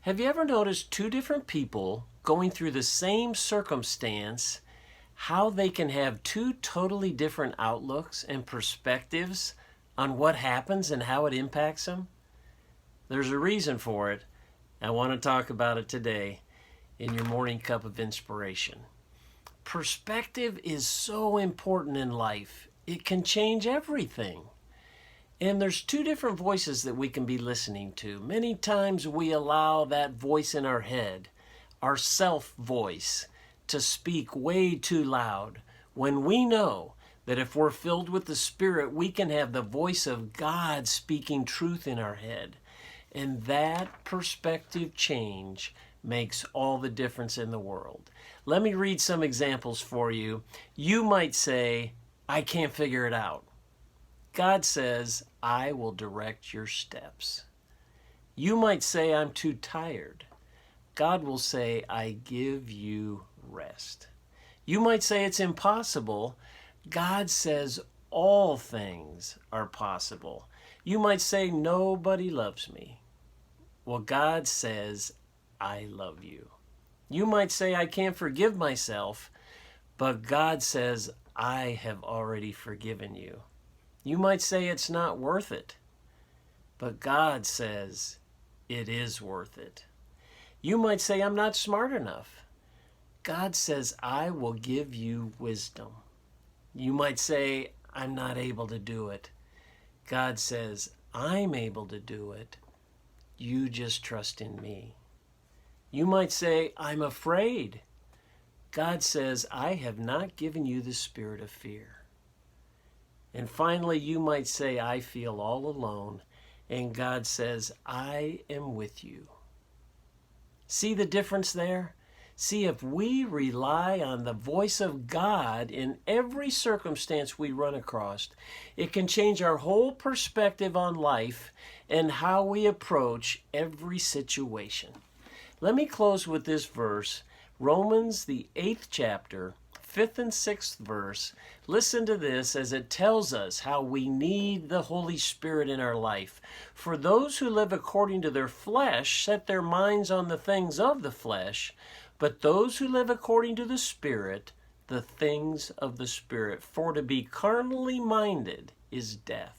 Have you ever noticed two different people going through the same circumstance, how they can have two totally different outlooks and perspectives on what happens and how it impacts them? There's a reason for it. I want to talk about it today in your morning cup of inspiration. Perspective is so important in life. It can change everything. And there's two different voices that we can be listening to. Many times we allow that voice in our head, our self voice, to speak way too loud, when we know that if we're filled with the Spirit, we can have the voice of God speaking truth in our head. And that perspective change makes all the difference in the world. Let me read some examples for you. You might say, I can't figure it out. God says, I will direct your steps. You might say, I'm too tired. God will say, I give you rest. You might say it's impossible. God says all things are possible. You might say, nobody loves me. Well, God says, I love you. You might say, I can't forgive myself, but God says, I have already forgiven you. You might say it's not worth it, but God says it is worth it. You might say, I'm not smart enough. God says, I will give you wisdom. You might say, I'm not able to do it. God says, I'm able to do it. You just trust in me. You might say, I'm afraid. God says, I have not given you the spirit of fear. And finally, you might say, I feel all alone. And God says, I am with you. See the difference there? See, if we rely on the voice of God in every circumstance we run across, it can change our whole perspective on life and how we approach every situation. Let me close with this verse, Romans, the 8th chapter, 5th and 6th verse. Listen to this as it tells us how we need the Holy Spirit in our life. For those who live according to their flesh set their minds on the things of the flesh, but those who live according to the Spirit, the things of the Spirit. For to be carnally minded is death,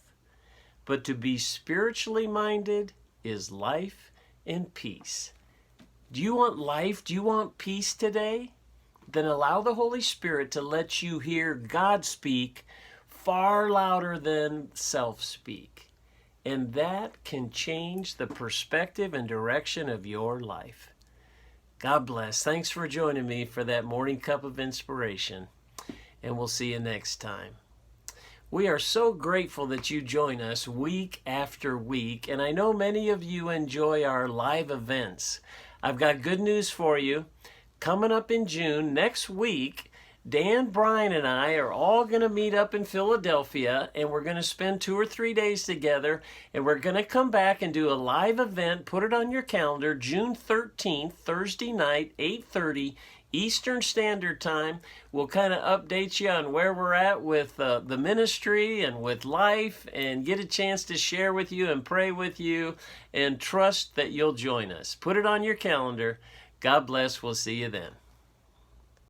but to be spiritually minded is life and peace. Do you want life? Do you want peace today? Then allow the Holy Spirit to let you hear God speak far louder than self-speak. And that can change the perspective and direction of your life. God bless. Thanks for joining me for that morning cup of inspiration. And we'll see you next time. We are so grateful that you join us week after week. And I know many of you enjoy our live events. I've got good news for you. Coming up in June, next week, Dan, Brian, and I are all going to meet up in Philadelphia, and we're going to spend 2 or 3 days together, and we're going to come back and do a live event. Put it on your calendar, June 13th, Thursday night, 8:30 Eastern Standard Time. We'll kind of update you on where we're at with the ministry and with life, and get a chance to share with you and pray with you, and trust that you'll join us. Put it on your calendar. God bless. We'll see you then.